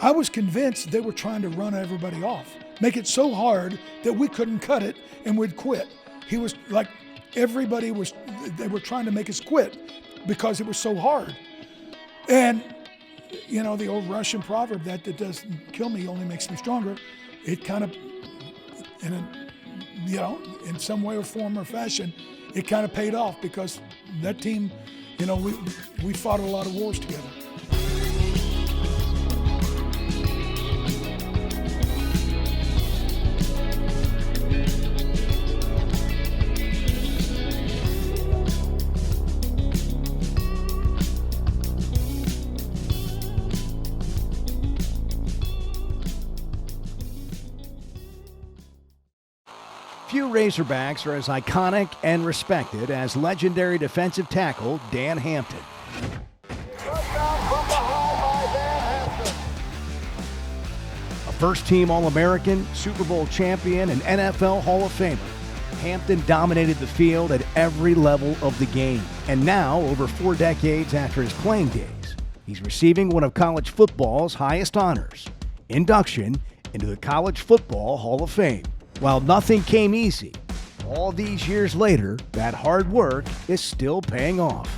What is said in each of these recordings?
I was convinced they were trying to run everybody off, make it so hard that we couldn't cut it and we'd quit. He was like, they were trying to make us quit because it was so hard. And, you know, the old Russian proverb, that doesn't kill me only makes me stronger, it kind of, in some way or form or fashion, it kind of paid off because that team, you know, we fought a lot of wars together. Few Razorbacks are as iconic and respected as legendary defensive tackle Dan Hampton. A first-team All-American, Super Bowl champion, and NFL Hall of Famer, Hampton dominated the field at every level of the game. And now, over 4 decades after his playing days, he's receiving one of college football's highest honors, induction into the College Football Hall of Fame. While nothing came easy, all these years later, that hard work is still paying off.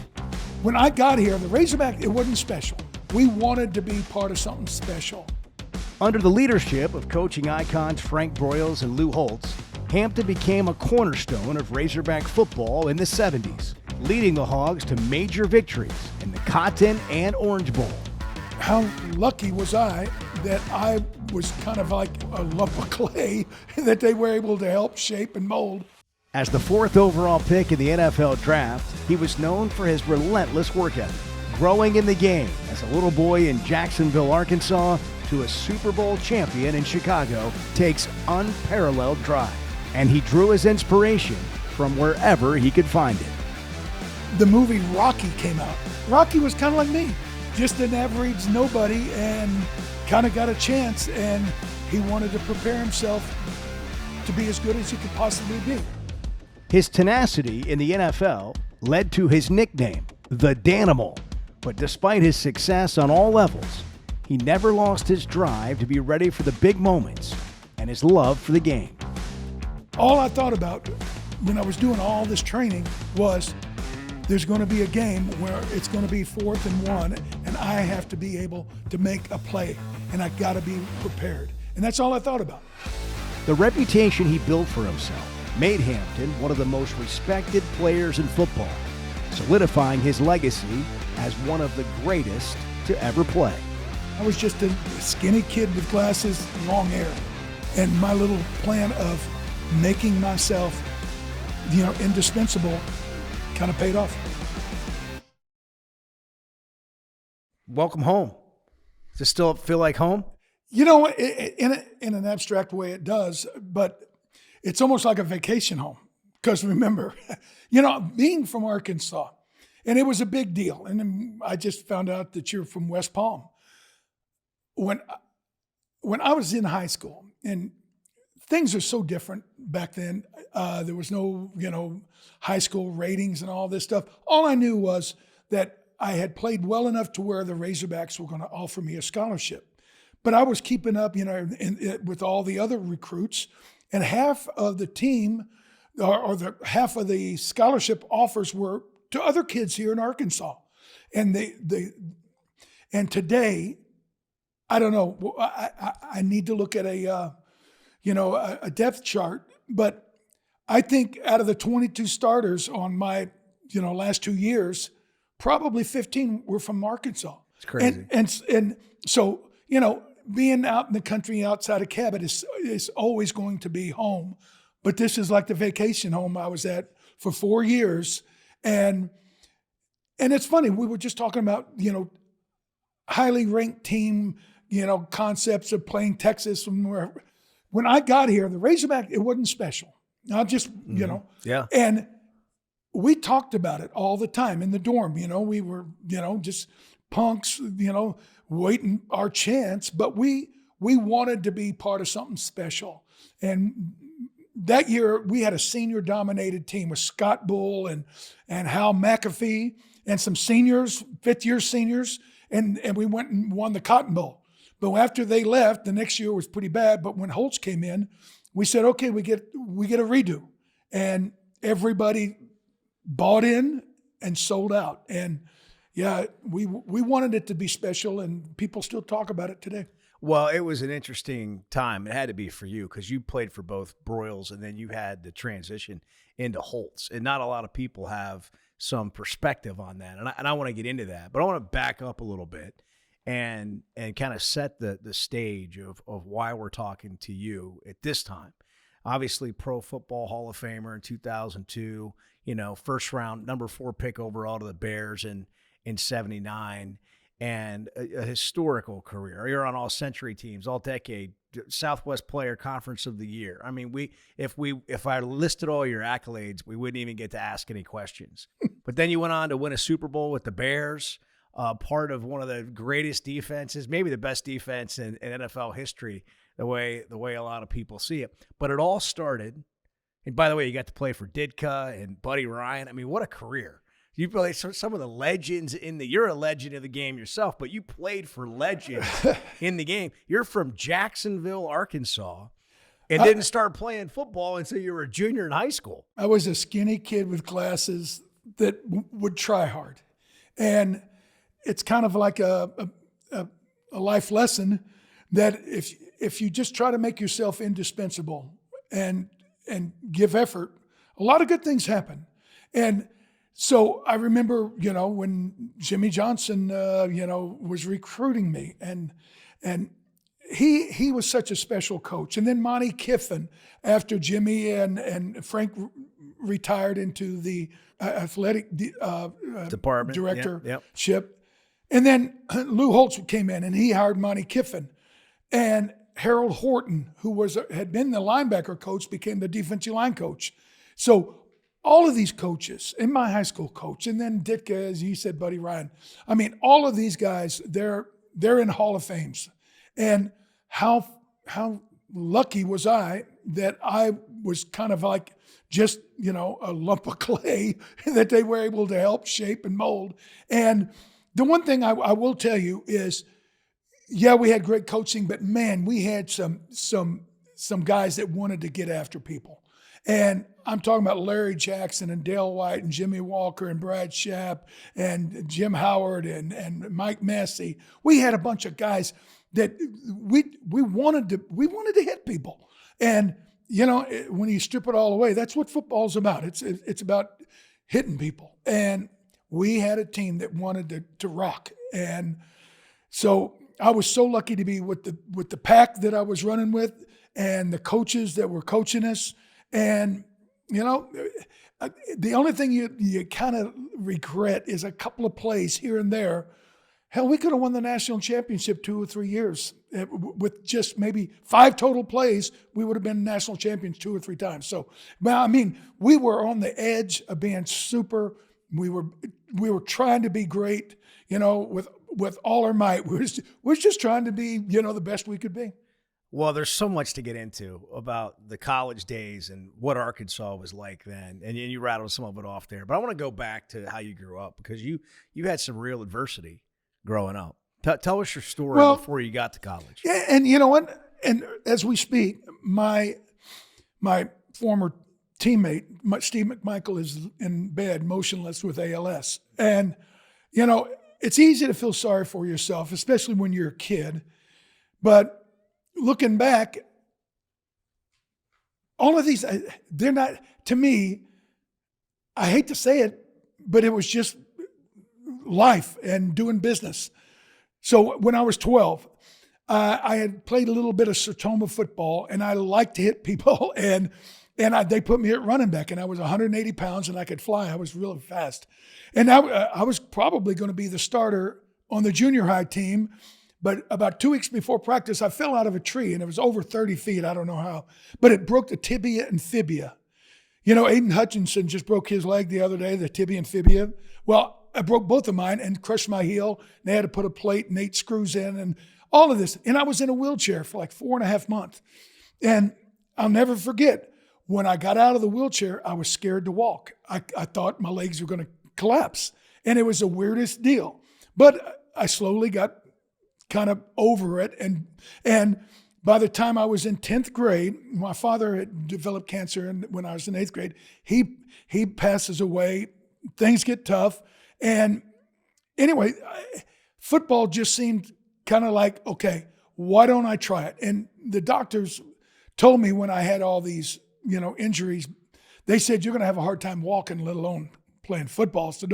When I got here, the Razorback, it wasn't special. We wanted to be part of something special. Under the leadership of coaching icons Frank Broyles and Lou Holtz, Hampton became a cornerstone of Razorback football in the 70s, leading the Hogs to major victories in the Cotton and Orange Bowl. How lucky was I that I was kind of like a lump of clay that they were able to help shape and mold. As the 4th overall pick in the NFL draft, he was known for his relentless work ethic, growing in the game as a little boy in Jacksonville, Arkansas, to a Super Bowl champion in Chicago, takes unparalleled drive, and he drew his inspiration from wherever he could find it. The movie Rocky came out. Rocky was kind of like me, just an average nobody, and kind of got a chance, and he wanted to prepare himself to be as good as he could possibly be. His tenacity in the NFL led to his nickname, the Danimal. But despite his success on all levels, he never lost his drive to be ready for the big moments and his love for the game. All I thought about when I was doing all this training was, there's going to be a game where it's going to be 4th and 1, and I have to be able to make a play, and I got to be prepared. And that's all I thought about. The reputation he built for himself made Hampton one of the most respected players in football, solidifying his legacy as one of the greatest to ever play. I was just a skinny kid with glasses, long hair, and my little plan of making myself, indispensable kind of paid off. Welcome home. Does it still feel like home? You know, in an abstract way it does, but it's almost like a vacation home. Because remember, being from Arkansas, and it was a big deal. And then I just found out that you're from West Palm. When I was in high school, and things are so different back then. There was no, high school ratings and all this stuff. All I knew was that I had played well enough to where the Razorbacks were going to offer me a scholarship. But I was keeping up, with all the other recruits, and half of the team, or half of the scholarship offers were to other kids here in Arkansas. And and today, I don't know, I need to look at a depth chart, but I think out of the 22 starters on my, last 2 years, probably 15 were from Arkansas. It's crazy. And so, being out in the country outside of Cabot is always going to be home. But this is like the vacation home I was at for 4 years. And it's funny, we were just talking about, highly ranked team, concepts of playing Texas and wherever. When I got here, the Razorback, it wasn't special. Not just, Yeah. And we talked about it all the time in the dorm. We were, just punks, waiting our chance, but we wanted to be part of something special. And that year we had a senior dominated team with Scott Bull and Hal McAfee and some seniors, 5th year seniors. And we went and won the Cotton Bowl. But after they left, the next year was pretty bad. But when Holtz came in, we said, okay, we get a redo. And everybody bought in and sold out. And yeah, we wanted it to be special, and people still talk about it today. Well, it was an interesting time. It had to be for you because you played for both Broyles, and then you had the transition into Holtz. And not a lot of people have some perspective on that. And I want to get into that. But I want to back up a little bit and kind of set the stage of why we're talking to you at this time. Obviously, Pro Football Hall of Famer in 2002, first round, number 4 pick overall to the Bears in 79. And a historical career. You're on all century teams, all decade, Southwest Player Conference of the Year. I mean, if I listed all your accolades, we wouldn't even get to ask any questions. But then you went on to win a Super Bowl with the Bears, part of one of the greatest defenses, maybe the best defense in NFL history, the way a lot of people see it. But it all started, and by the way, you got to play for Ditka and Buddy Ryan. I mean, what a career. You played some of the legends you're a legend of the game yourself, but you played for legends in the game. You're from Jacksonville, Arkansas, and didn't start playing football until you were a junior in high school. I was a skinny kid with glasses that would try hard. And it's kind of like a life lesson that if you just try to make yourself indispensable and give effort, a lot of good things happen. And so I remember, when Jimmy Johnson, was recruiting me, and he was such a special coach. And then Monty Kiffin, after Jimmy and Frank retired into the athletic department directorship, and then Lou Holtz came in and he hired Monty Kiffin, and Harold Horton, who had been the linebacker coach, became the defensive line coach. So all of these coaches, and my high school coach, and then Ditka, as you said, Buddy Ryan. I mean, all of these guys, they're in Hall of Fames. And how lucky was I that I was kind of like just, a lump of clay that they were able to help shape and mold. And the one thing I will tell you is, yeah, we had great coaching, but man, we had some guys that wanted to get after people. And I'm talking about Larry Jackson and Dale White and Jimmy Walker and Brad Shapp and Jim Howard and Mike Massey. We had a bunch of guys that we wanted to hit people. And when you strip it all away, that's what football's about. It's about hitting people. And we had a team that wanted to rock. And so I was so lucky to be with the pack that I was running with and the coaches that were coaching us. And, the only thing you kind of regret is a couple of plays here and there. Hell, we could have won the national championship 2 or 3 years with just maybe 5 total plays. We would have been national champions 2 or 3 times. So, we were on the edge of being super. We were trying to be great, with all our might. We was just trying to be, the best we could be. Well, there's so much to get into about the college days and what Arkansas was like then, and you rattled some of it off there. But I want to go back to how you grew up because you had some real adversity growing up. Tell us your story before you got to college. Yeah, and you know what? And as we speak, my former teammate, Steve McMichael, is in bed, motionless with ALS. And, it's easy to feel sorry for yourself, especially when you're a kid. But looking back, all of these, they're not, to me, I hate to say it, but it was just life and doing business. So when I was 12, I had played a little bit of Sertoma football, and I liked to hit people, and they put me at running back, and I was 180 pounds, and I could fly. I was really fast. And I was probably going to be the starter on the junior high team. But about 2 weeks before practice, I fell out of a tree, and it was over 30 feet. I don't know how. But it broke the tibia and fibia. Aiden Hutchinson just broke his leg the other day, the tibia and fibia. Well, I broke both of mine and crushed my heel. They had to put a plate and 8 screws in and all of this. And I was in a wheelchair for like 4.5 months. And I'll never forget, when I got out of the wheelchair, I was scared to walk. I thought my legs were going to collapse. And it was the weirdest deal. But I slowly got kind of over it. And by the time I was in 10th grade, my father had developed cancer, and when I was in 8th grade, he passes away. Things get tough. And anyway, football just seemed kind of like, okay, why don't I try it? And the doctors told me when I had all these, injuries, they said, you're going to have a hard time walking, let alone playing football. So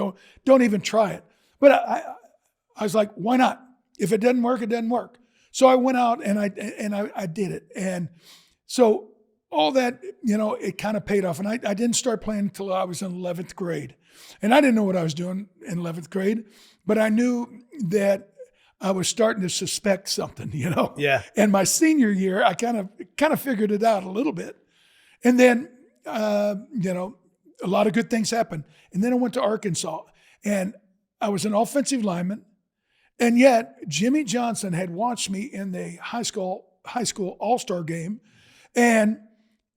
don't even try it. But I was like, why not? If it doesn't work, it doesn't work. So I went out and I did it. And so all that, it kind of paid off. And I didn't start playing until I was in 11th grade. And I didn't know what I was doing in 11th grade, but I knew that I was starting to suspect something, Yeah. And my senior year, I kind of figured it out a little bit. And then, a lot of good things happened. And then I went to Arkansas, and I was an offensive lineman. And yet Jimmy Johnson had watched me in the high school all-star game. And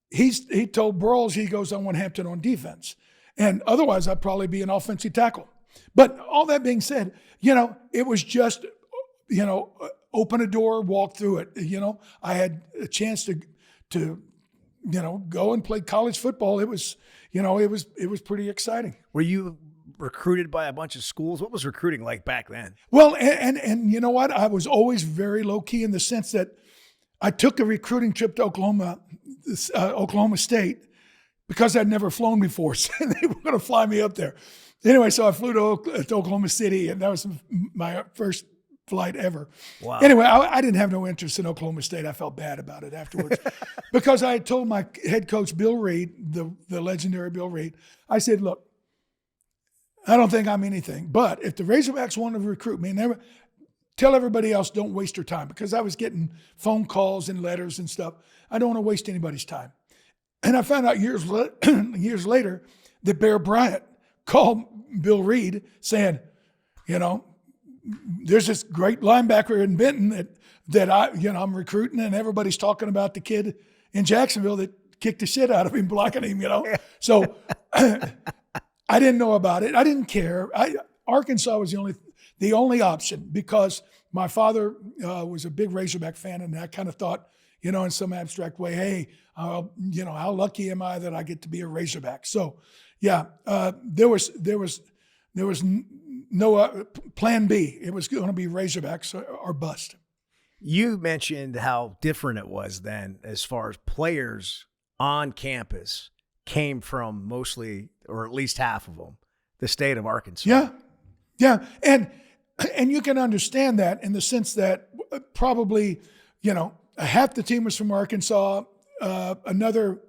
he told Broyles, he goes, I want Hampton on defense. And otherwise I'd probably be an offensive tackle. But all that being said, it was just, open a door, walk through it. I had a chance to go and play college football. It was, it was pretty exciting. Were you recruited by a bunch of schools? What was recruiting like back then? Well, and you know what? I was always very low key in the sense that I took a recruiting trip to Oklahoma State because I'd never flown before. So they were going to fly me up there. Anyway, so I flew to Oklahoma City, and that was my first flight ever. Wow. Anyway, I didn't have no interest in Oklahoma State. I felt bad about it afterwards because I had told my head coach, Bill Reed, the legendary Bill Reed, I said, look, I don't think I'm anything, but if the Razorbacks want to recruit me, tell everybody else don't waste your time, because I was getting phone calls and letters and stuff. I don't want to waste anybody's time. And I found out years later that Bear Bryant called Bill Reed saying, there's this great linebacker in Benton that I'm recruiting, and everybody's talking about the kid in Jacksonville that kicked the shit out of him, blocking him, So I didn't know about it. I didn't care. Arkansas was the only option, because my father was a big Razorback fan, and I kind of thought, in some abstract way, hey, how lucky am I that I get to be a Razorback? So, yeah, there was no plan B. It was going to be Razorbacks or bust. You mentioned how different it was then as far as players on campus came from mostly, or at least half of them, the state of Arkansas. Yeah. And you can understand that in the sense that probably, half the team was from Arkansas. Another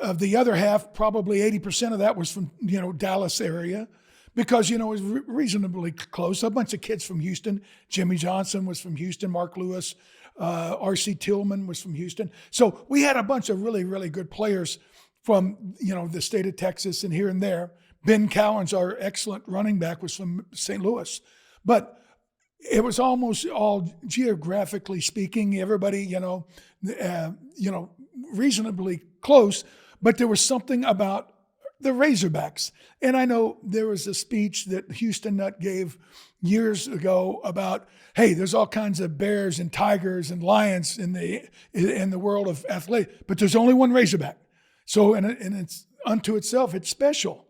of the other half, probably 80% of that was from, Dallas area, because, it was reasonably close. A bunch of kids from Houston. Jimmy Johnson was from Houston. Mark Lewis, R.C. Tillman was from Houston. So we had a bunch of really, really good players from, the state of Texas and here and there. Ben Cowens, our excellent running back, was from St. Louis. But it was almost all, geographically speaking, everybody, reasonably close. But there was something about the Razorbacks. And I know there was a speech that Houston Nutt gave years ago about, hey, there's all kinds of bears and tigers and lions in the world of athletics, but there's only one Razorback. So, and it's unto itself, it's special.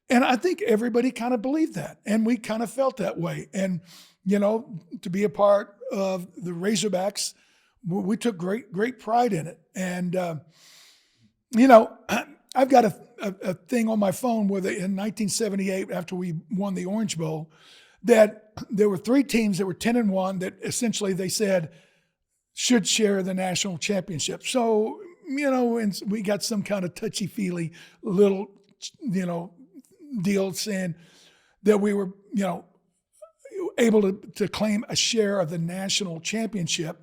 And I think everybody kind of believed that. And we kind of felt that way. And, to be a part of the Razorbacks, we took great pride in it. And, I've got a thing on my phone where in 1978, after we won the Orange Bowl, that there were 3 teams that were 10-1 that essentially they said should share the national championship. So, and we got some kind of touchy-feely little, deal saying that we were, able to claim a share of the national championship.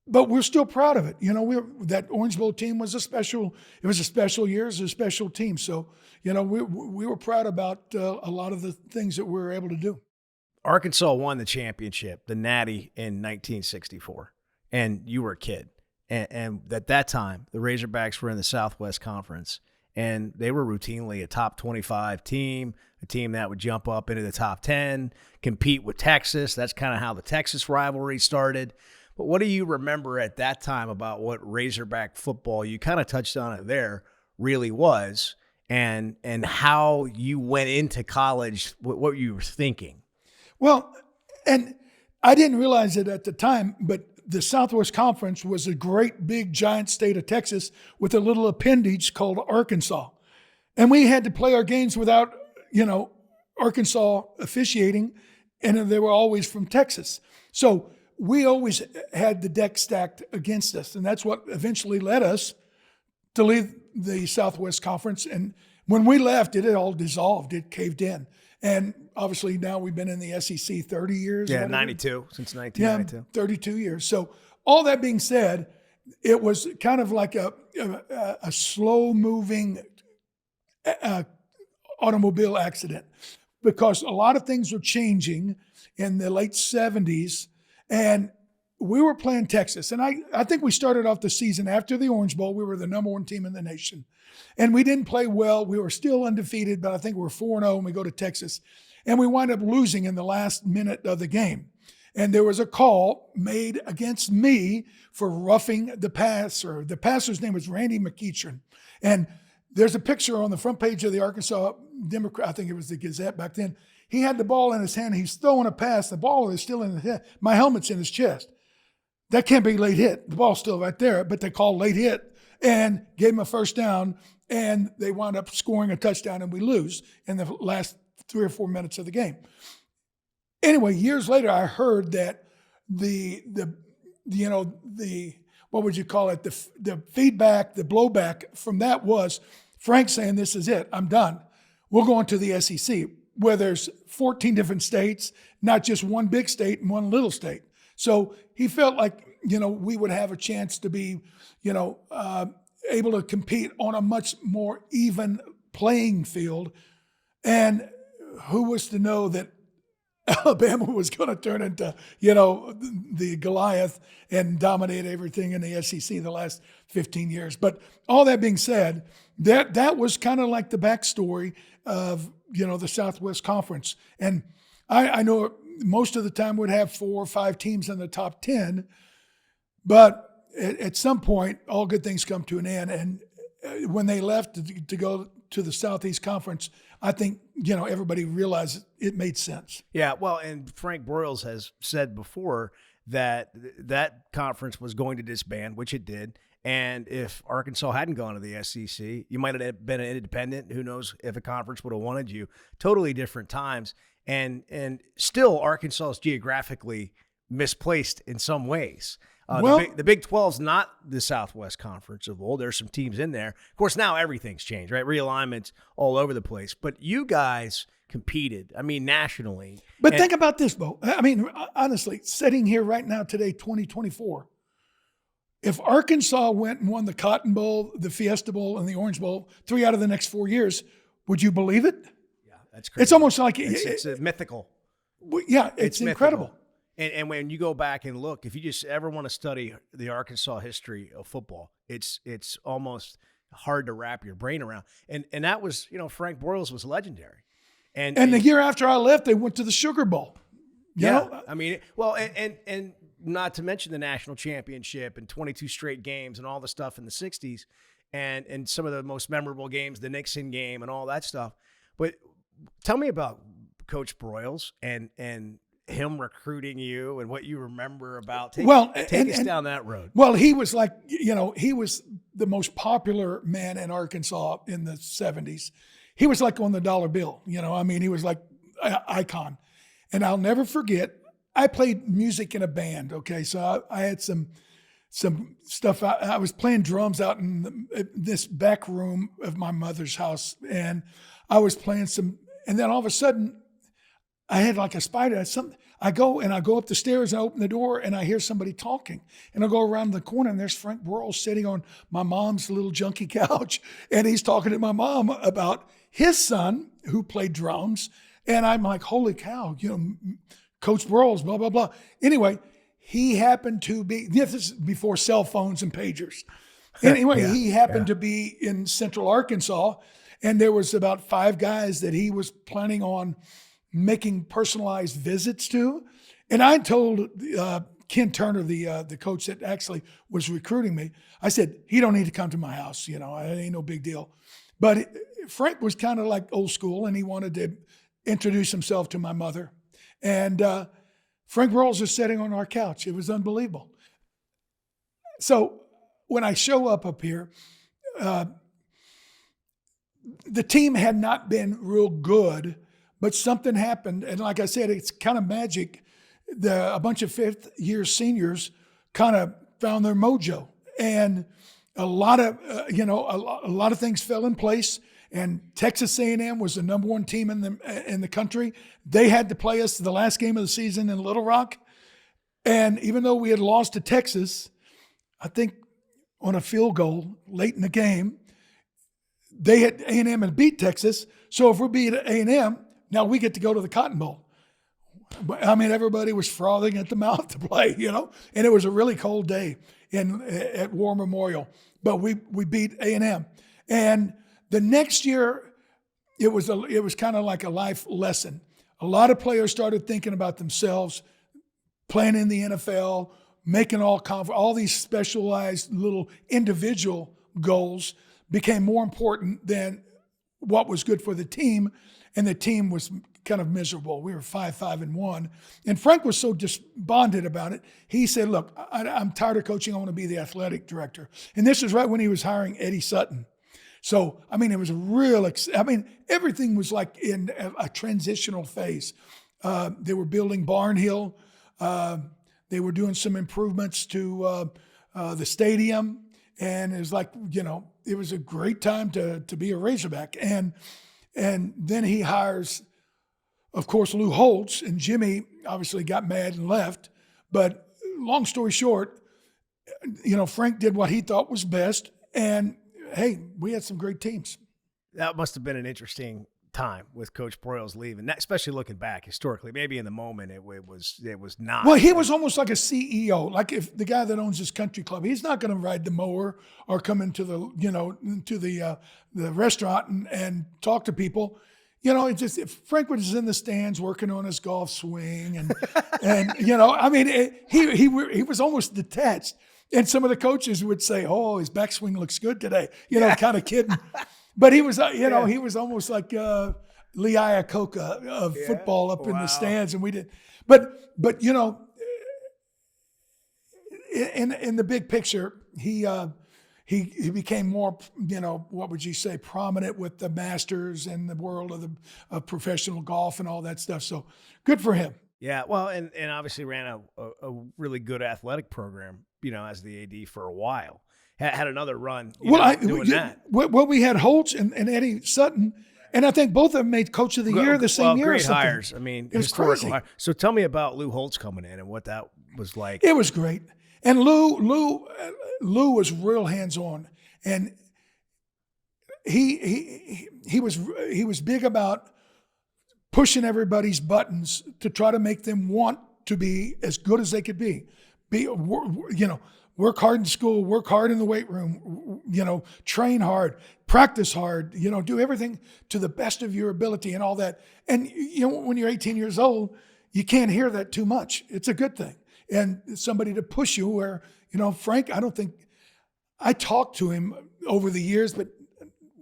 But we're still proud of it. That Orange Bowl team was a special year, it was a special team. So, we were proud about a lot of the things that we were able to do. Arkansas won the championship, the Natty, in 1964, and you were a kid. And at that time, the Razorbacks were in the Southwest Conference, and they were routinely a top 25 team, a team that would jump up into the top 10, compete with Texas. That's kind of how the Texas rivalry started. But what do you remember at that time about what Razorback football, you kind of touched on it there, really was, and how you went into college, what you were thinking? Well, and I didn't realize it at the time, but the Southwest Conference was a great big giant state of Texas with a little appendage called Arkansas. And we had to play our games without, Arkansas officiating, and they were always from Texas. So we always had the deck stacked against us, and that's what eventually led us to leave the Southwest Conference. And when we left, it all dissolved. It caved in. And obviously now we've been in the SEC 30 years. Yeah, 92, since 1992. Yeah, 32 years. So all that being said, it was kind of like a slow-moving automobile accident, because a lot of things were changing in the late 70s, and we were playing Texas. And I think we started off the season after the Orange Bowl. We were the number one team in the nation. And we didn't play well. We were still undefeated, but I think we're 4-0 when we go to Texas. And we wind up losing in the last minute of the game. And there was a call made against me for roughing the passer. The passer's name was Randy McEachern. And there's a picture on the front page of the Arkansas Democrat, I think it was the Gazette back then. He had the ball in his hand. He's throwing a pass. The ball is still in his head. My helmet's in his chest. That can't be late hit. The ball's still right there, but they called late hit and gave him a first down, and they wound up scoring a touchdown, and we lose in the last 3 or 4 minutes of the game. Anyway, years later, I heard that the what would you call it? The feedback, the blowback from that was Frank saying, "This is it. I'm done. We're going to the SEC, where there's 14 different states, not just one big state and one little state." So he felt like, we would have a chance to be, able to compete on a much more even playing field. And who was to know that Alabama was going to turn into, the Goliath and dominate everything in the SEC the last 15 years. But all that being said, that was kind of like the backstory of, the Southwest Conference. And I know most of the time we'd have 4 or 5 teams in the top 10, but at some point, all good things come to an end. And when they left to go to the Southeast Conference, I think, everybody realized it made sense. Yeah, well, and Frank Broyles has said before that conference was going to disband, which it did. And if Arkansas hadn't gone to the SEC, you might have been an independent. Who knows if a conference would have wanted you. Totally different times. And still, Arkansas is geographically misplaced in some ways. The Big 12 is not the Southwest Conference of old. There's some teams in there. Of course, now everything's changed, right? Realignments all over the place. But you guys competed, nationally. But think about this, Bo. Honestly, sitting here right now today, 2024, if Arkansas went and won the Cotton Bowl, the Fiesta Bowl, and the Orange Bowl 3 out of the next 4 years, would you believe it? Yeah, that's crazy. It's almost like it's mythical. Yeah, it's incredible. Mythical. And when you go back and look, if you just ever want to study the Arkansas history of football, it's almost hard to wrap your brain around. And that was, Frank Broyles was legendary. And the year after I left, they went to the Sugar Bowl. And not to mention the national championship and 22 straight games and all the stuff in the 60s and some of the most memorable games, the Nixon game and all that stuff. But tell me about Coach Broyles and him recruiting you and what you remember about take us down that road. Well, he was like, he was the most popular man in Arkansas in the 70s. He was like on the dollar bill, he was like an icon. And I'll never forget, I played music in a band. Okay. So I had some stuff. I was playing drums out in this back room of my mother's house. And I was playing and then all of a sudden I had like a spider. I go up the stairs and I open the door and I hear somebody talking. And I go around the corner and there's Frank Broyles sitting on my mom's little junky couch. And he's talking to my mom about his son who played drums. And I'm like, holy cow, Coach Broyles, blah, blah, blah. Anyway, he happened to be, this is before cell phones and pagers. Anyway, Yeah, he happened to be in Central Arkansas, and there was about 5 guys that he was planning on making personalized visits to. And I told Ken Turner, the coach that actually was recruiting me, I said, he don't need to come to my house. It ain't no big deal. But Frank was kind of like old school, and he wanted to introduce himself to my mother. And Frank Broyles was sitting on our couch. It was unbelievable. So when I show up here, the team had not been real good, but something happened. And like I said, it's kind of magic. A bunch of fifth-year seniors kind of found their mojo, and a lot of things fell in place. And Texas A&M was the number 1 team in the country. They had to play us the last game of the season in Little Rock, and even though we had lost to Texas, I think on a field goal late in the game, A&M had beat Texas. So if we beat A&M, now we get to go to the Cotton Bowl. I mean, everybody was frothing at the mouth to play, and it was a really cold day at War Memorial, but we beat A&M. And the next year, it was kind of like a life lesson. A lot of players started thinking about themselves, playing in the NFL, making all these specialized little individual goals became more important than what was good for the team, and the team was kind of miserable. We were 5-1. And Frank was so despondent about it. He said, look, I'm tired of coaching. I want to be the athletic director. And this is right when he was hiring Eddie Sutton. So, I mean, it was everything was like in a transitional phase. They were building Barnhill. They were doing some improvements to the stadium. And it was like, it was a great time to be a Razorback. And then he hires, of course, Lou Holtz, and Jimmy obviously got mad and left. But long story short, Frank did what he thought was best. And hey, we had some great teams. That must have been an interesting time with Coach Broyles leaving, especially looking back historically. Maybe in the moment it was not. Well, he was almost like a CEO, like if the guy that owns this country club, he's not going to ride the mower or come into the restaurant and talk to people. It's just if Frank was in the stands working on his golf swing, and he was almost detached. And some of the coaches would say, "Oh, his backswing looks good today," kind of kidding. But he was, he was almost like Lee Iacocca of football up in the stands, and we did. But in the big picture, he became more, what would you say, prominent with the Masters and the world of professional golf and all that stuff. So good for him. Yeah, well, and obviously ran a really good athletic program, as the AD for a while. Had another run doing that. Well, we had Holtz and Eddie Sutton, and I think both of them made Coach of the Year the same year. Great hires. I mean, it was crazy. So tell me about Lou Holtz coming in and what that was like. It was great. And Lou was real hands-on, and he was big about pushing everybody's buttons to try to make them want to be as good as they could be. Work hard in school, work hard in the weight room, train hard, practice hard, do everything to the best of your ability and all that. And, when you're 18 years old, you can't hear that too much. It's a good thing. And somebody to push you where, Frank, I don't think, I talked to him over the years, but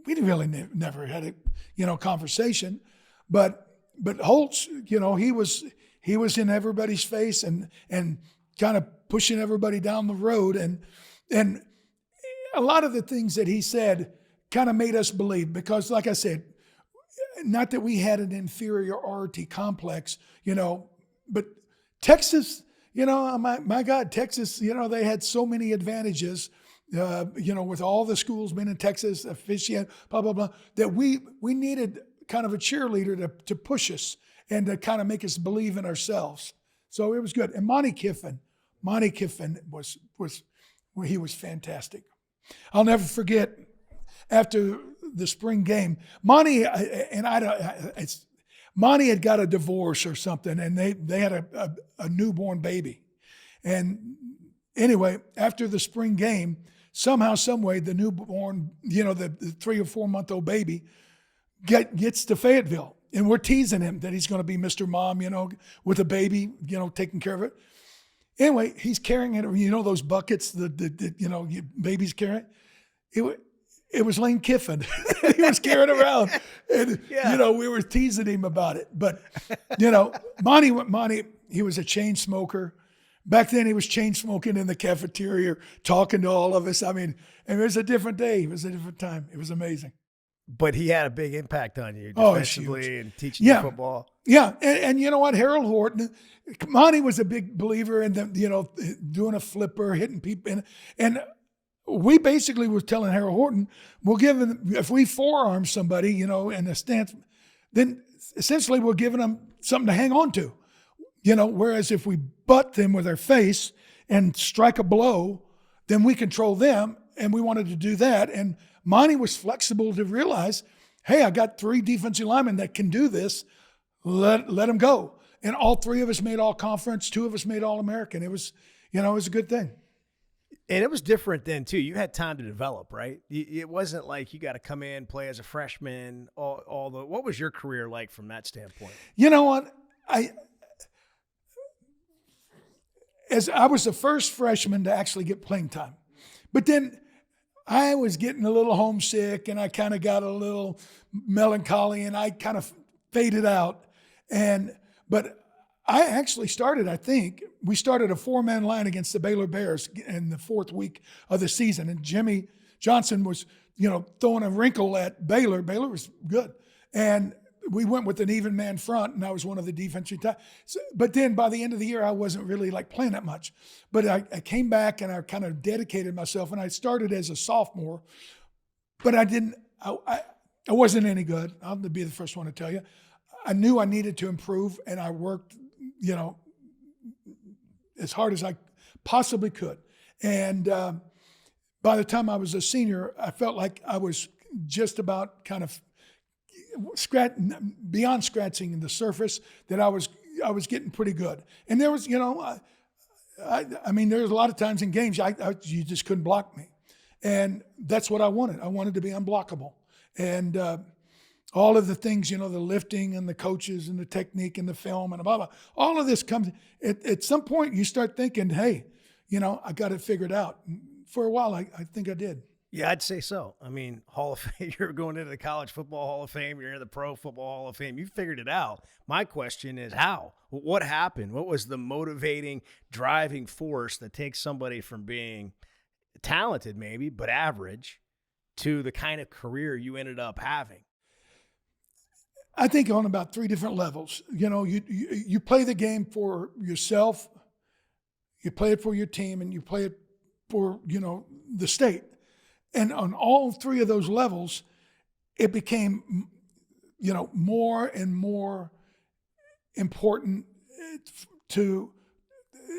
we really never had a, conversation. But Holtz, he was in everybody's face and kind of pushing everybody down the road. And a lot of the things that he said kind of made us believe, because like I said, not that we had an inferiority complex, but Texas, my God, Texas, they had so many advantages, with all the schools being in Texas, officiant, blah, blah, blah, that we needed kind of a cheerleader to push us and to kind of make us believe in ourselves. So it was good. And Monty Kiffin he was fantastic. I'll never forget after the spring game, Monty had got a divorce or something, and they had a newborn baby. And anyway, after the spring game, somehow, some way, the newborn, the 3 or 4 month old baby gets to Fayetteville. And we're teasing him that he's going to be Mr. Mom, with a baby, taking care of it. Anyway, he's carrying it, those buckets that babies carry. It was Lane Kiffin. He was carrying around. And, we were teasing him about it. But, Monty, he was a chain smoker. Back then, he was chain smoking in the cafeteria, talking to all of us. I mean, and it was a different day. It was a different time. It was amazing. But he had a big impact on you defensively and teaching you football. Yeah, and you know what? Harold Horton, Monty was a big believer in doing a flipper, hitting people. And we basically was telling Harold Horton, we'll give him, if we forearm somebody, in a stance, then essentially we're giving them something to hang on to. Whereas if we butt them with our face and strike a blow, then we control them. And we wanted to do that. And Monty was flexible to realize, hey, I got 3 defensive linemen that can do this. Let them go. And all 3 of us made all conference. 2 of us made all American. It was, it was a good thing. And it was different then too. You had time to develop, right? It wasn't like you got to come in, play as a freshman. What was your career like from that standpoint? You know what? As I was the first freshman to actually get playing time, but then I was getting a little homesick and I kind of got a little melancholy and I kind of faded out. But I actually started, we started a 4-man line against the Baylor Bears in the 4th week of the season. And Jimmy Johnson was, throwing a wrinkle at Baylor. Baylor was good. And we went with an even man front, and I was one of the defensive tackles. But then by the end of the year, I wasn't really playing that much. But I came back and I kind of dedicated myself, and I started as a sophomore. But I wasn't any good. I'll be the first one to tell you. I knew I needed to improve, and I worked, as hard as I possibly could. And by the time I was a senior, I felt like I was just about kind of beyond scratching the surface, that I was getting pretty good. And there was, I mean, there was a lot of times in games you just couldn't block me, and that's what I wanted. I wanted to be unblockable, and all of the things, the lifting and the coaches and the technique and the film and blah blah. All of this comes at some point. You start thinking, hey, I got it figured out. For a while, I think I did. Yeah, I'd say so. I mean, Hall of Fame, you're going into the College Football Hall of Fame, you're in the Pro Football Hall of Fame. You figured it out. My question is how? What happened? What was the motivating, driving force that takes somebody from being talented maybe, but average, to the kind of career you ended up having? I think on about 3 different levels. You play the game for yourself, you play it for your team, and you play it for, the state. And on all 3 of those levels, it became, more and more important to,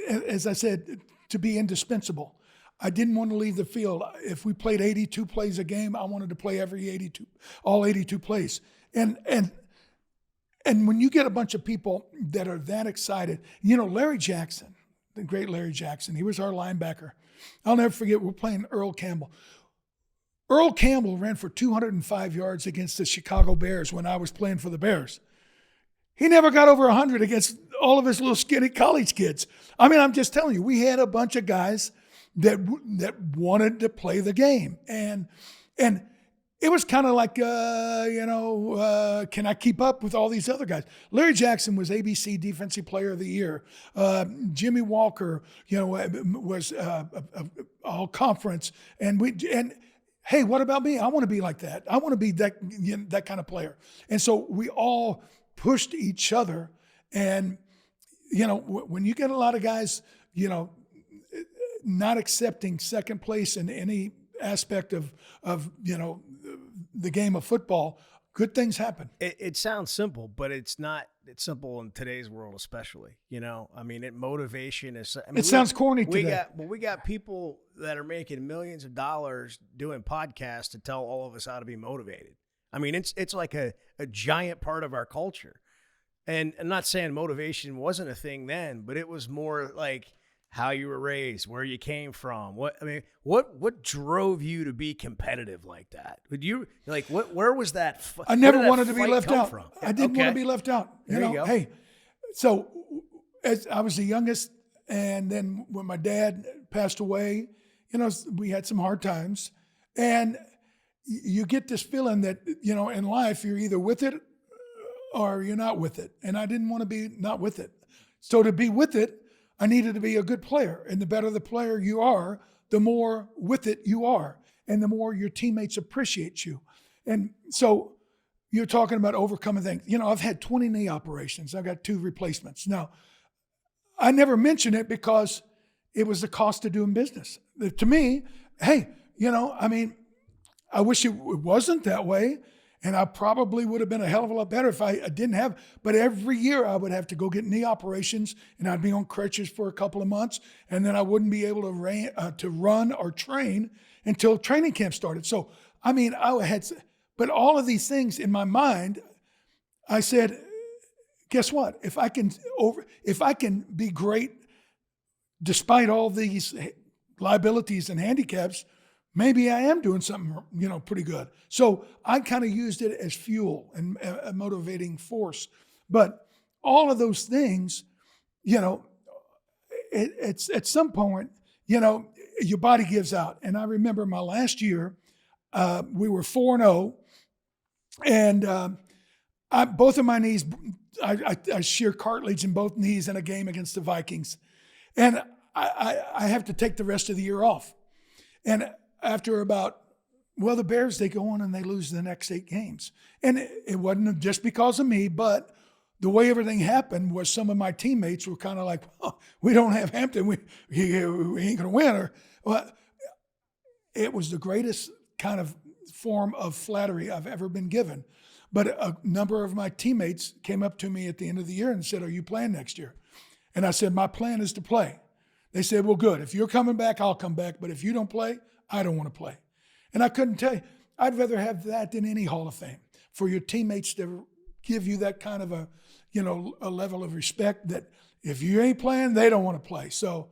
as I said, to be indispensable. I didn't want to leave the field. If we played 82 plays a game, I wanted to play all 82 plays. And when you get a bunch of people that are that excited, Larry Jackson, the great Larry Jackson, he was our linebacker. I'll never forget, we're playing Earl Campbell. Earl Campbell ran for 205 yards against the Chicago Bears when I was playing for the Bears. He never got over 100 against all of his little skinny college kids. I mean, I'm just telling you, we had a bunch of guys that wanted to play the game. And it was kind of like, can I keep up with all these other guys? Larry Jackson was ABC Defensive Player of the Year. Jimmy Walker, was all conference. And hey, what about me? I want to be like that. I want to be that kind of player. And so we all pushed each other. And, when you get a lot of guys, not accepting second place in any aspect of the game of football, good things happen. It sounds simple, but it's not. It's simple in today's world, especially. I mean, motivation is. It sounds corny today. We got people that are making millions of dollars doing podcasts to tell all of us how to be motivated. I mean, it's like a giant part of our culture. And I'm not saying motivation wasn't a thing then, but it was more like how you were raised, where you came from. What drove you to be competitive like that? Would you where was that? I never wanted to be left out. From? I didn't want to be left out. There you go. Hey, so as I was the youngest, and then when my dad passed away, we had some hard times, and you get this feeling that, in life, you're either with it or you're not with it. And I didn't want to be not with it. So to be with it, I needed to be a good player. And the better the player you are, the more with it you are, and the more your teammates appreciate you. And so you're talking about overcoming things. I've had 20 knee operations. I've got 2 replacements. Now, I never mention it because it was the cost of doing business. To me, hey, I wish it wasn't that way, and I probably would have been a hell of a lot better if I didn't have. But every year I would have to go get knee operations, and I'd be on crutches for a couple of months, and then I wouldn't be able to run or train until training camp started. So, but all of these things in my mind, I said, guess what? If I can be great despite all these liabilities and handicaps, maybe I am doing something, pretty good. So I kind of used it as fuel and a motivating force. But all of those things, it's at some point, your body gives out. And I remember my last year, we were 4-0, and both of my knees, I shear cartilage in both knees in a game against the Vikings. And I have to take the rest of the year off. And after the Bears, they go on and they lose the next 8 games. And it wasn't just because of me, but the way everything happened was some of my teammates were kind of like, we don't have Hampton. We ain't going to win. It was the greatest kind of form of flattery I've ever been given. But a number of my teammates came up to me at the end of the year and said, are you playing next year? And I said, my plan is to play. They said, well, good. If you're coming back, I'll come back. But if you don't play, I don't want to play. And I couldn't tell you. I'd rather have that than any Hall of Fame. For your teammates to give you that kind of a level of respect that if you ain't playing, they don't want to play. So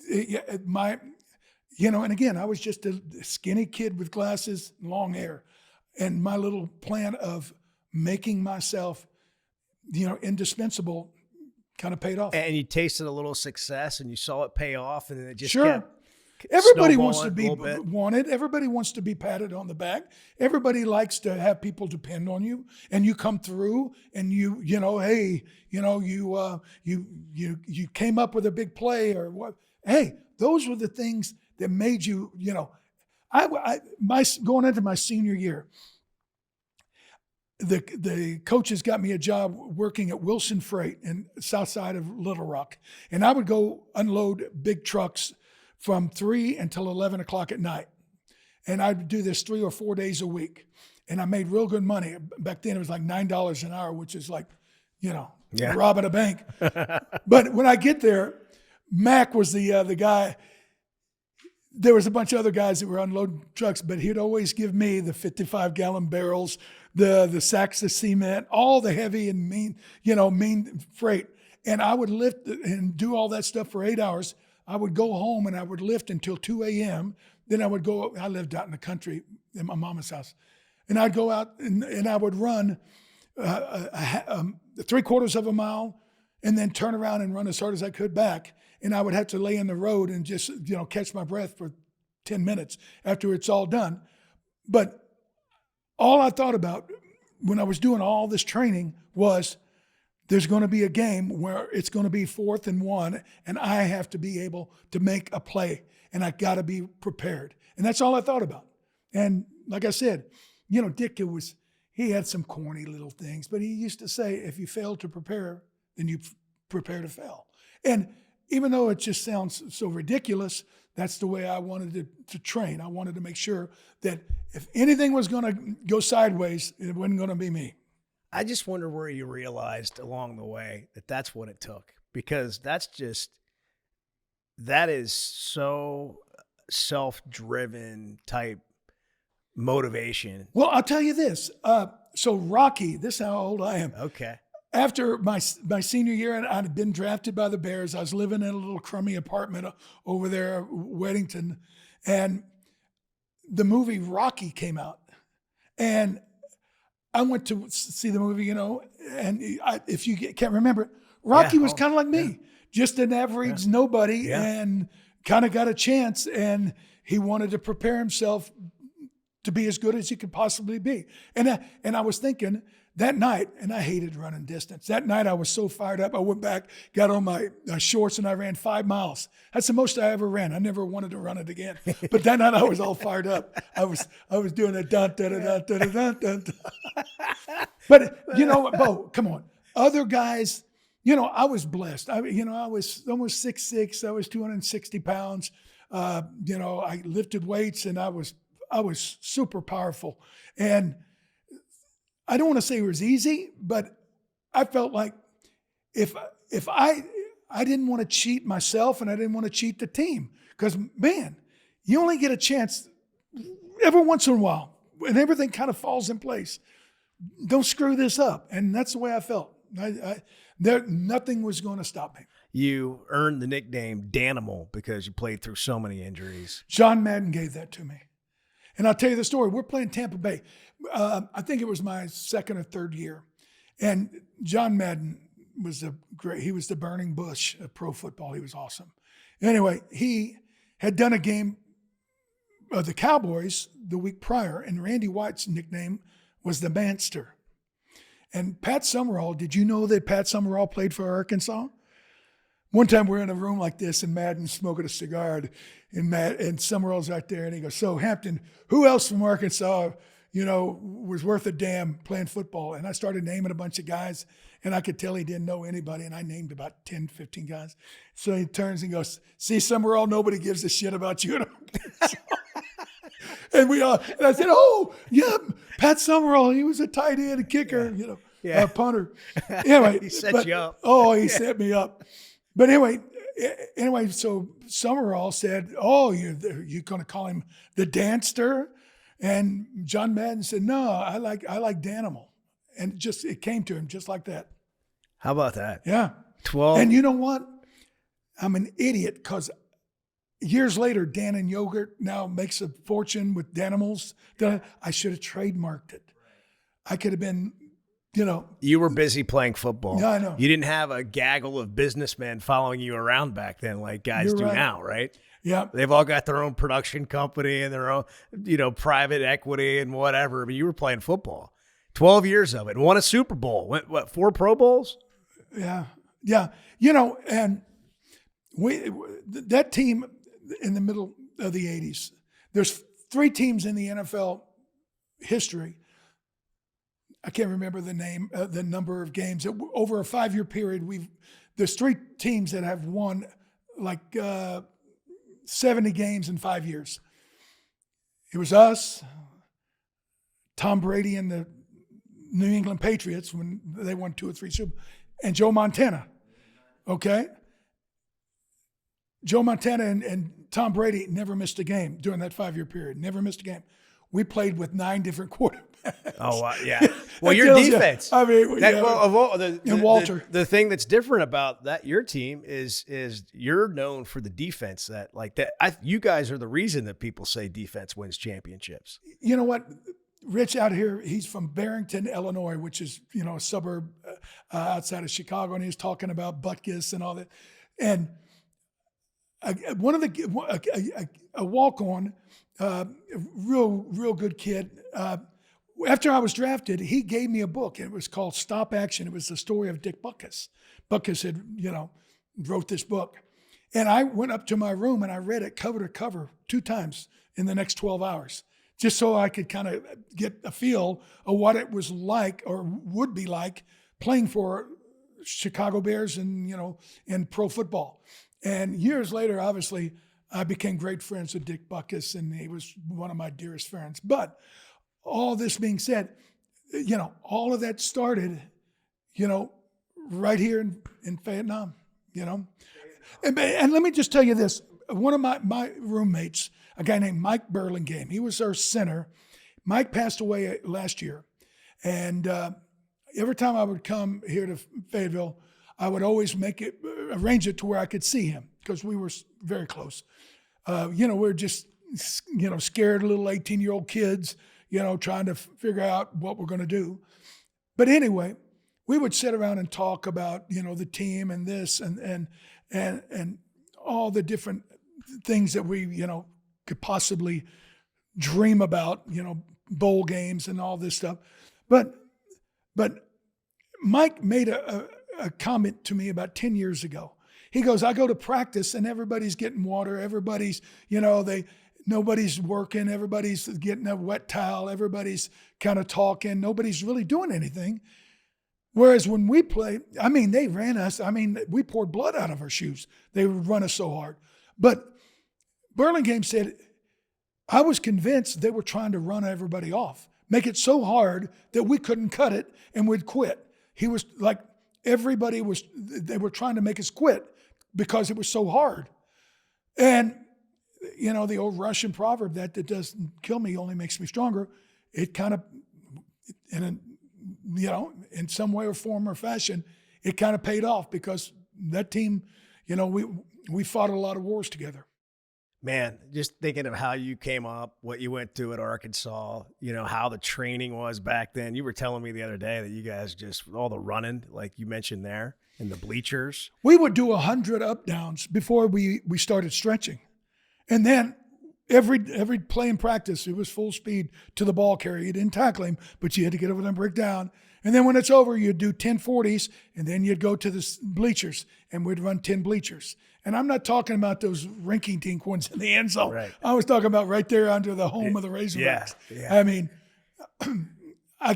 and again, I was just a skinny kid with glasses, long hair. And my little plan of making myself, indispensable kind of paid off. And you tasted a little success and you saw it pay off, and then it just kept Everybody wants to be wanted. Everybody wants to be patted on the back. Everybody likes to have people depend on you, and you come through, and you came up with a big play or what? Hey, those were the things that made you. Going into my senior year, the coaches got me a job working at Wilson Freight in south side of Little Rock, and I would go unload big trucks from 3 until 11 o'clock at night. And I'd do this 3 or 4 days a week. And I made real good money. Back then it was like $9 an hour, which is like, robbing a bank. But when I get there, Mac was the guy. There was a bunch of other guys that were unloading trucks, but he'd always give me the 55-gallon barrels, the sacks of cement, all the heavy and mean freight. And I would lift and do all that stuff for 8 hours. I would go home and I would lift until 2 a.m. Then I lived out in the country in my mama's house. And I'd go out and I would run 3/4 of a mile and then turn around and run as hard as I could back. And I would have to lay in the road and just, catch my breath for 10 minutes after it's all done. But all I thought about when I was doing all this training was, there's going to be a game where it's going to be 4th and 1, and I have to be able to make a play, and I got to be prepared. And that's all I thought about. And like I said, Dick, he had some corny little things, but he used to say, if you fail to prepare, then you prepare to fail. And even though it just sounds so ridiculous, that's the way I wanted to train. I wanted to make sure that if anything was going to go sideways, it wasn't going to be me. I just wonder where you realized along the way that that's what it took, because that is so self-driven type motivation. Well, I'll tell you this. So Rocky, this is how old I am. Okay. after my senior year, and I'd been drafted by the Bears. I was living in a little crummy apartment over there, Weddington, and the movie Rocky came out, and I went to see the movie, and if you can't remember it, Rocky was kind of like me, just an average nobody, and kind of got a chance, and he wanted to prepare himself to be as good as he could possibly be. And I was thinking that night, and I hated running distance. That night I was so fired up, I went back, got on my shorts, and I ran 5 miles. That's the most I ever ran. I never wanted to run it again. But that night I was all fired up. I was doing a dun dun dun dun dun dun dun. But Bo, come on. Other guys, I was blessed. I was almost 6'6". I was 260 pounds. I lifted weights, and I was super powerful. And I don't want to say it was easy, but I felt like if I didn't want to cheat myself, and I didn't want to cheat the team, because man, you only get a chance every once in a while, and everything kind of falls in place. Don't screw this up, and that's the way I felt. Nothing was going to stop me. You earned the nickname Danimal because you played through so many injuries. John Madden gave that to me. And I'll tell you the story. We're playing Tampa Bay. I think it was my second or third year. And John Madden was he was the burning bush of pro football. He was awesome. Anyway, he had done a game of the Cowboys the week prior, and Randy White's nickname was the Manster. And Pat Summerall, did you know that Pat Summerall played for Arkansas? One time we're in a room like this, and Madden's smoking a cigar, and Summerall's right there, and he goes, "So Hampton, who else from Arkansas, was worth a damn playing football?" And I started naming a bunch of guys, and I could tell he didn't know anybody, and I named about 10, 15 guys. So he turns and goes, "See, Summerall, nobody gives a shit about you." And I said, "Oh, yeah, Pat Summerall, he was a tight end, a kicker, a punter." Anyway, he set you up. Oh, he set me up. But anyway, so Summerall said, "Oh, you're going to call him the Danster?" And John Madden said, "No, I like Danimal." And it came to him just like that. How about that? Yeah. 12. And you know what? I'm an idiot, because years later, Dan and Yogurt now makes a fortune with Danimals. I should have trademarked it. I could have been, You were busy playing football. Yeah, I know. You didn't have a gaggle of businessmen following you around back then like guys do now, right? Yeah. They've all got their own production company and their own, private equity and whatever. But you were playing football. 12 years of it. Won a Super Bowl. Went, 4 Pro Bowls? Yeah. Yeah. And that team in the middle of the 80s, there's 3 teams in the NFL history. I can't remember the name, the number of games. Over a 5-year period, there's 3 teams that have won like 70 games in 5 years. It was us, Tom Brady and the New England Patriots when they won 2 or 3 Super Bowls, and Joe Montana. Okay? Joe Montana and Tom Brady never missed a game during that 5-year period. Never missed a game. We played with 9 different quarterbacks. Oh, yeah. Well, your defense. You, I mean, and Walter. The thing that's different about your team is you're known for the defense you guys are the reason that people say defense wins championships. You know what? Rich out here, he's from Barrington, Illinois, which is, a suburb outside of Chicago, and he's talking about Butkus and all that. And a walk-on, real good kid. After I was drafted, he gave me a book. It was called Stop Action. It was the story of Dick Butkus. Butkus had, wrote this book. And I went up to my room and I read it cover to cover 2 times in the next 12 hours, just so I could kind of get a feel of what it was like or would be like playing for Chicago Bears and, in pro football. And years later, obviously, I became great friends with Dick Butkus, and he was one of my dearest friends. But all this being said, all of that started, right here in Vietnam, And let me just tell you this. One of my roommates, a guy named Mike Burlingame, he was our center. Mike passed away last year. And every time I would come here to Fayetteville, I would always arrange it to where I could see him because we were very close. We're just, scared little 18-year-old kids, trying to figure out what we're going to do. But anyway, we would sit around and talk about, the team and this and all the different things that we, could possibly dream about, bowl games and all this stuff. But Mike made a comment to me about 10 years ago. He goes, I go to practice and everybody's getting water. Everybody's, nobody's working. Everybody's getting a wet towel. Everybody's kind of talking. Nobody's really doing anything. Whereas when we played, they ran us. We poured blood out of our shoes. They would run us so hard. But Burlingame said, I was convinced they were trying to run everybody off, make it so hard that we couldn't cut it and we'd quit. He was like, they were trying to make us quit because it was so hard. And, the old Russian proverb that doesn't kill me only makes me stronger. It kind of, in some way or form or fashion, it kind of paid off because that team, we fought a lot of wars together. Man, just thinking of how you came up, what you went through at Arkansas, how the training was back then. You were telling me the other day that you guys just, all the running, like you mentioned there, in the bleachers. We would do 100 up downs before we started stretching. And then every play in practice, it was full speed to the ball carrier. You didn't tackle him, but you had to get over there and break down. And then when it's over, you'd do 10 40s, and then you'd go to the bleachers, and we'd run 10 bleachers. And I'm not talking about those rinky-dink ones in the end zone. Right. I was talking about right there under the home of the Razorbacks. Yeah. I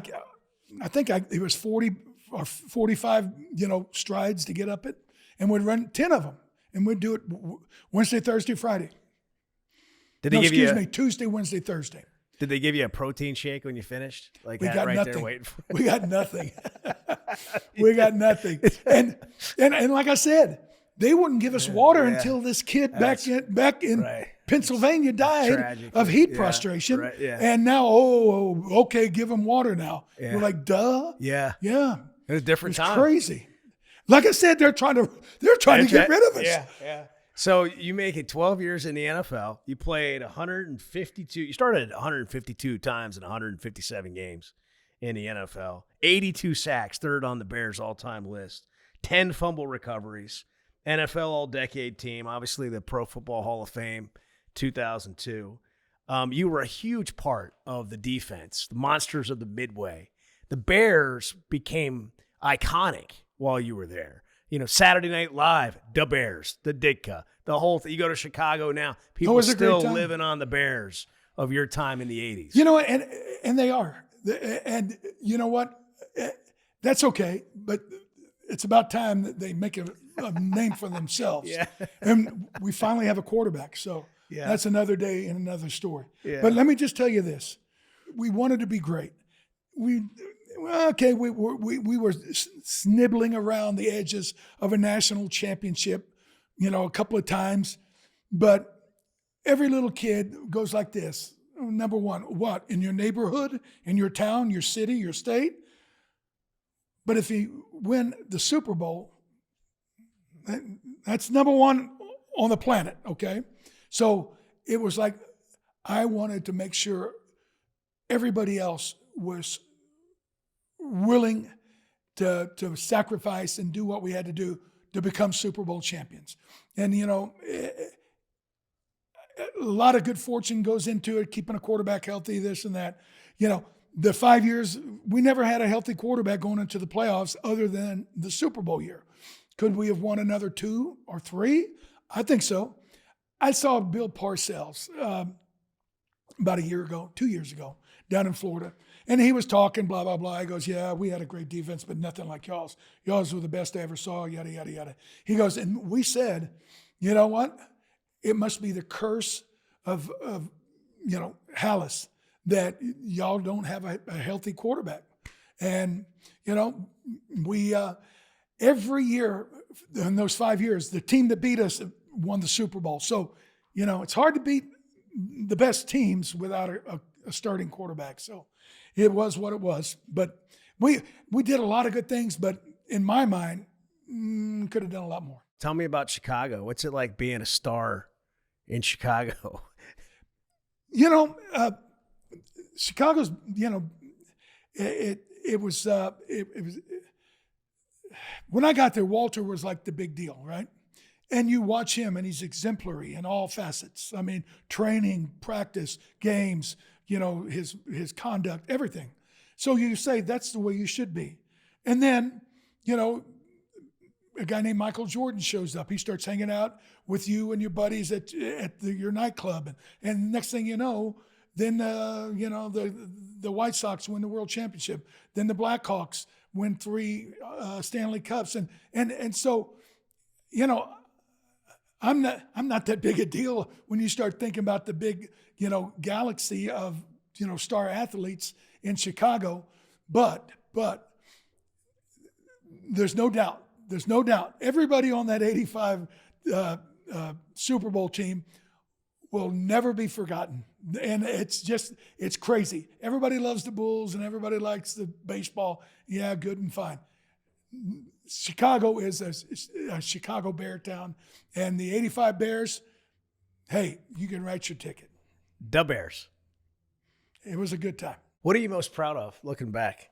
think it was 40 or 45, strides to get up it, and we'd run 10 of them, and we'd do it Wednesday, Thursday, Friday. Tuesday, Wednesday, Thursday. Did they give you a protein shake when you finished? Like we that got right nothing. There waiting for We got nothing. We got nothing. And like I said, they wouldn't give us water until this kid back in right. Pennsylvania died of heat prostration. Right. Yeah. And now, okay, give them water now. Yeah. We're like, duh. Yeah. Yeah. It was a different time. Crazy. Like I said, they're trying to get rid of us. Yeah. Yeah. So you make it 12 years in the NFL. You played 152. You started 152 times in 157 games in the NFL. 82 sacks, third on the Bears' all-time list. 10 fumble recoveries. NFL All-Decade Team, obviously the Pro Football Hall of Fame, 2002. You were a huge part of the defense, the monsters of the Midway. The Bears became iconic while you were there. Saturday Night Live, the Bears, the Ditka, the whole thing. You go to Chicago now, people are still living on the Bears of your time in the 80s. And they are. And you know what? That's okay, but it's about time that they make a name for themselves. Yeah. And we finally have a quarterback, so that's another day and another story. Yeah. But let me just tell you this. We wanted to be great. We were snibbling around the edges of a national championship, a couple of times. But every little kid goes like this. Number one, what? In your neighborhood, in your town, your city, your state? But if you win the Super Bowl, that's number one on the planet, okay? So it was like I wanted to make sure everybody else was willing to sacrifice and do what we had to do to become Super Bowl champions. And, a lot of good fortune goes into it, keeping a quarterback healthy, this and that. The 5 years, we never had a healthy quarterback going into the playoffs other than the Super Bowl year. Could we have won another 2 or 3? I think so. I saw Bill Parcells about 2 years ago, down in Florida. And he was talking, blah, blah, blah. He goes, yeah, we had a great defense, but nothing like y'all's. Y'all's were the best I ever saw, yada, yada, yada. He goes, and we said, you know what? It must be the curse of Hallis that y'all don't have a healthy quarterback. And, we every year in those 5 years, the team that beat us won the Super Bowl. So, it's hard to beat the best teams without a starting quarterback. So it was what it was. But we did a lot of good things, but in my mind, could have done a lot more. Tell me about Chicago. What's it like being a star in Chicago? Chicago's, it was when I got there, Walter was like the big deal, right? And you watch him, and he's exemplary in all facets. I mean, training, practice, games, his conduct, everything. So you say that's the way you should be. And then, a guy named Michael Jordan shows up. He starts hanging out with you and your buddies at your nightclub. And next thing you know, then, the White Sox win the World Championship. Then the Blackhawks win 3 Stanley Cups. And so, I'm not that big a deal when you start thinking about the big, galaxy of, star athletes in Chicago. But there's no doubt. Everybody on that 85 Super Bowl team will never be forgotten. And it's crazy. Everybody loves the Bulls and everybody likes the baseball. Yeah, good and fine. Chicago is a Chicago Bear town. And the 85 Bears, hey, you can write your ticket. The Bears. It was a good time. What are you most proud of looking back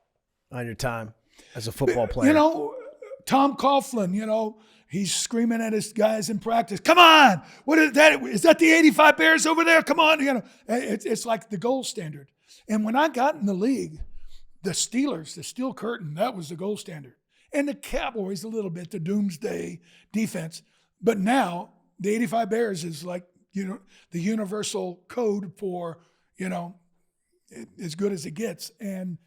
on your time as a football player? Tom Coughlin, he's screaming at his guys in practice. Come on! What is that? Is that the 85 Bears over there? Come on! It's like the gold standard. And when I got in the league, the Steelers, the Steel Curtain, that was the gold standard. And the Cowboys a little bit, the doomsday defense. But now the 85 Bears is like, the universal code for, as good as it gets. And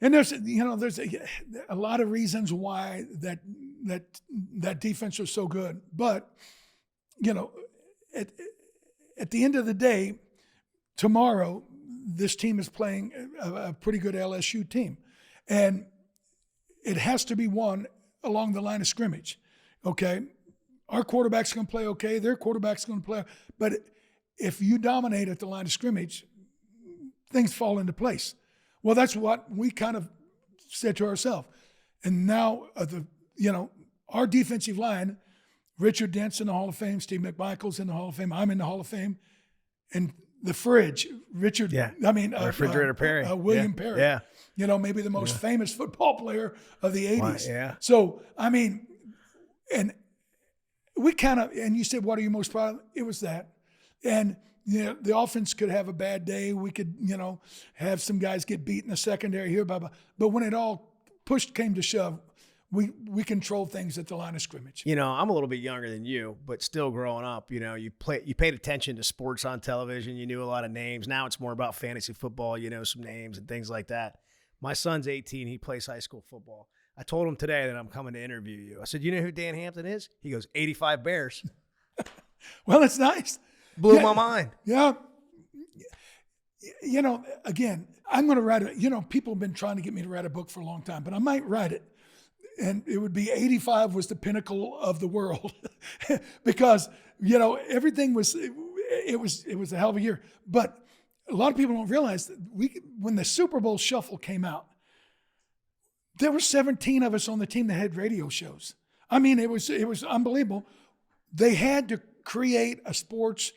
there's a lot of reasons why that defense was so good. But, at the end of the day, tomorrow, this team is playing a pretty good LSU team. And it has to be won along the line of scrimmage, okay? Our quarterback's going to play okay. Their quarterback's going to play. But if you dominate at the line of scrimmage, things fall into place. Well, that's what we kind of said to ourselves. And now, our defensive line, Richard Dent's in the Hall of Fame, Steve McMichael's in the Hall of Fame, I'm in the Hall of Fame, and the fridge, Refrigerator Perry. William Perry. Yeah. Maybe the most famous football player of the 80s. Yeah. So, and we kind of, and you said, what are you most proud of? It was that. And, the offense could have a bad day. We could, have some guys get beat in the secondary here, blah, blah. But when it all came to shove, we control things at the line of scrimmage. I'm a little bit younger than you, but still growing up, you paid attention to sports on television. You knew a lot of names. Now it's more about fantasy football. Some names and things like that. My son's 18. He plays high school football. I told him today that I'm coming to interview you. I said, you know who Dan Hampton is? He goes, 85 Bears. Well, it's nice. Blew my mind. Yeah. Again, I'm going to write it. People have been trying to get me to write a book for a long time, but I might write it. And it would be 85 was the pinnacle of the world because, everything was, it was a hell of a year. But a lot of people don't realize that when the Super Bowl Shuffle came out, there were 17 of us on the team that had radio shows. It was unbelievable. They had to create a sports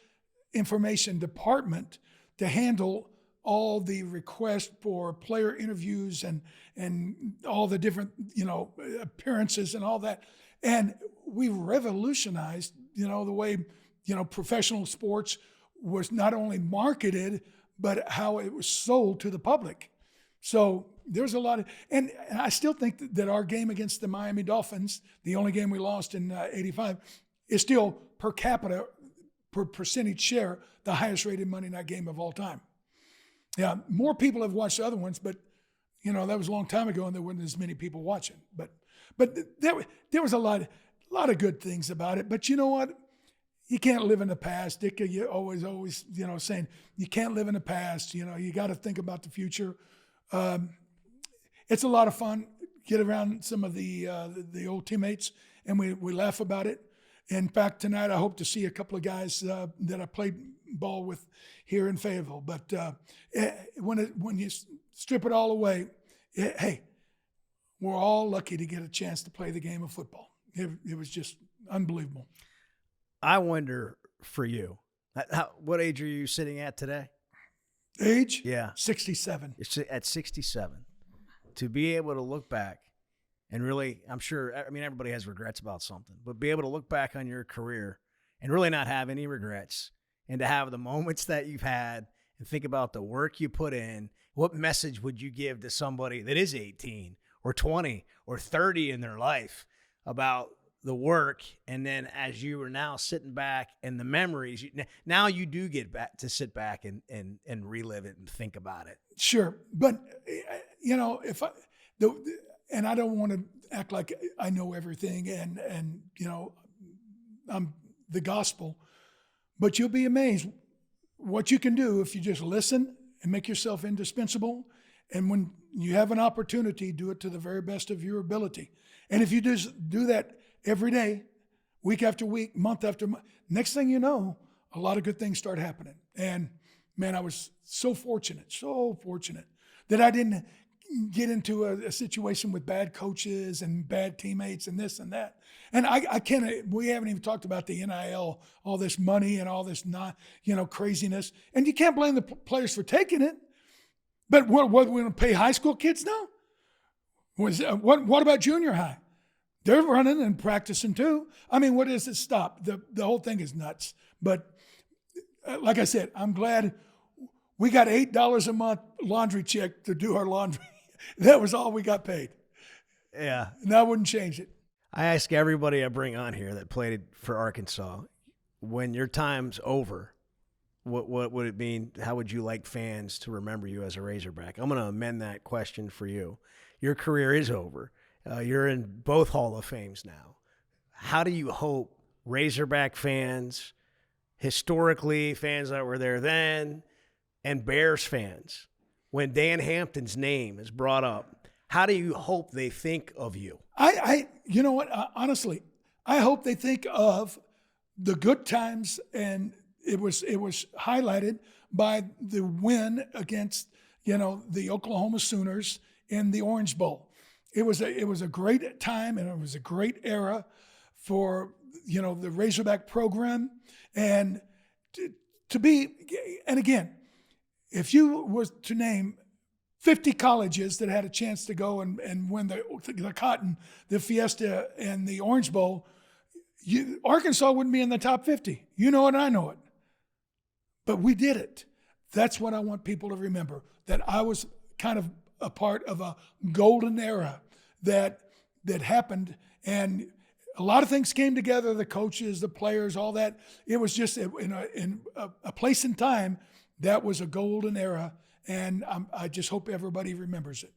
information department to handle all the requests for player interviews and all the different, appearances and all that. And we revolutionized, the way, professional sports was not only marketed, but how it was sold to the public. So there's a lot of, and I still think that our game against the Miami Dolphins, the only game we lost in 85, is still per capita, per percentage share, the highest rated Monday night game of all time. Yeah, more people have watched the other ones, but that was a long time ago, and there weren't as many people watching. But there was a lot of good things about it. But you know what? You can't live in the past. Dick, you always saying you can't live in the past. You got to think about the future. It's a lot of fun. Get around some of the old teammates, and we laugh about it. In fact, tonight I hope to see a couple of guys that I played ball with here in Fayetteville. But when you strip it all away, hey, we're all lucky to get a chance to play the game of football. It was just unbelievable. I wonder for you, what age are you sitting at today? Age? Yeah. 67. You're at 67. To be able to look back and really, I'm sure, I mean, everybody has regrets about something, but be able to look back on your career and really not have any regrets, and to have the moments that you've had and think about the work you put in, what message would you give to somebody that is 18 or 20 or 30 in their life about the work? And then as you are now sitting back and the memories, now you do get back to sit back and relive it and think about it. Sure. But, and I don't want to act like I know everything and I'm the gospel, but you'll be amazed what you can do if you just listen and make yourself indispensable. And when you have an opportunity, do it to the very best of your ability. And if you just do that every day, week after week, month after month, next thing you know, a lot of good things start happening. And man, I was so fortunate that I didn't get into a situation with bad coaches and bad teammates and this and that. And I can't, we haven't even talked about the NIL, all this money and all this craziness. And you can't blame the players for taking it. But what we're going to pay high school kids now? What about junior high? They're running and practicing too. I mean, what does it stop? The whole thing is nuts. But like I said, I'm glad we got $8 a month laundry check to do our laundry. That was all we got paid. Yeah. And I wouldn't change it. I ask everybody I bring on here that played for Arkansas, when your time's over, what would it mean? How would you like fans to remember you as a Razorback? I'm going to amend that question for you. Your career is over. You're in both Hall of Fames now. How do you hope Razorback fans, historically fans that were there then, and Bears fans, when Dan Hampton's name is brought up, how do you hope they think of you? You know what? Honestly, I hope they think of the good times, and it was highlighted by the win against the Oklahoma Sooners in the Orange Bowl. It was a great time, and it was a great era for the Razorback program, and to be, and again, if you was to name 50 colleges that had a chance to go and win the Cotton, the Fiesta, and the Orange Bowl, Arkansas wouldn't be in the top 50. You know it, I know it. But we did it. That's what I want people to remember, that I was kind of a part of a golden era that happened, and a lot of things came together, the coaches, the players, all that. It was just in a place and time that was a golden era, and I just hope everybody remembers it.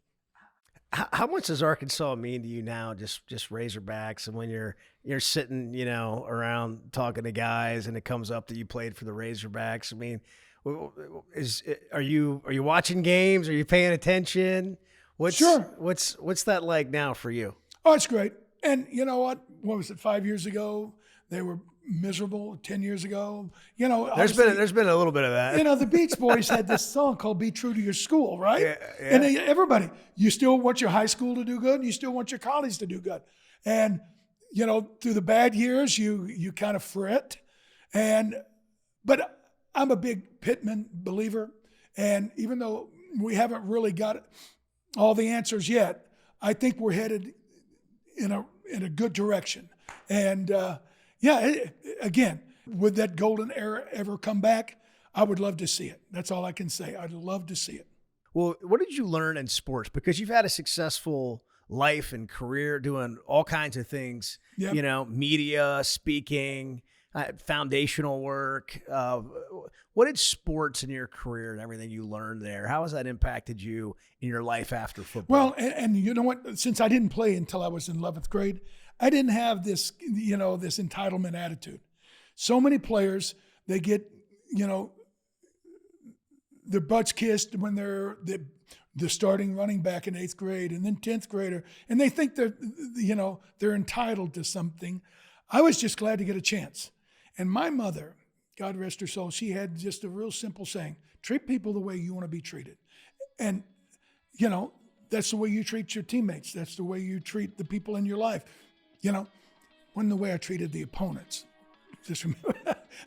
How much does Arkansas mean to you now, just Razorbacks, and when you're sitting, around talking to guys and it comes up that you played for the Razorbacks? I mean, are you watching games? Are you paying attention? Sure. What's that like now for you? Oh, it's great. And you know what? What was it, 5 years ago? They were miserable. 10 years ago. There's been a little bit of that. The Beach Boys had this song called Be True to Your School, right? Yeah. And everybody, you still want your high school to do good, and you still want your college to do good. And, through the bad years, you kind of fret. But I'm a big Pittman believer. And even though we haven't really got all the answers yet, I think we're headed in a good direction. And again, would that golden era ever come back? I would love to see it. That's all I can say. I'd love to see it. Well, what did you learn in sports? Because you've had a successful life and career doing all kinds of things, Yep. Media, speaking, foundational work. What did sports in your career and everything you learned there, how has that impacted you in your life after football? Well, and you know what? Since I didn't play until I was in 11th grade, I didn't have this, this entitlement attitude. So many players, they get, their butts kissed when they're the starting running back in 8th grade and then 10th grader, and they think they're entitled to something. I was just glad to get a chance. And my mother, God rest her soul, she had just a real simple saying: treat people the way you want to be treated. And, that's the way you treat your teammates. That's the way you treat the people in your life. You know, wasn't the way I treated the opponents. Just remember.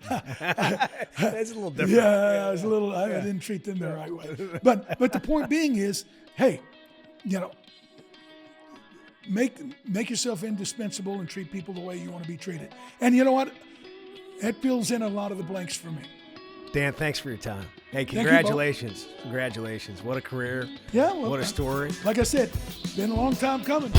That's a little different. Yeah, I was a little. I didn't treat them the right way. But the point being is, hey, you know, make yourself indispensable and treat people the way you want to be treated. And you know what? That fills in a lot of the blanks for me. Dan, thanks for your time. Hey, you, Bo. congratulations. Congratulations. What a career. Yeah. Well, what a story. Like I said, been a long time coming.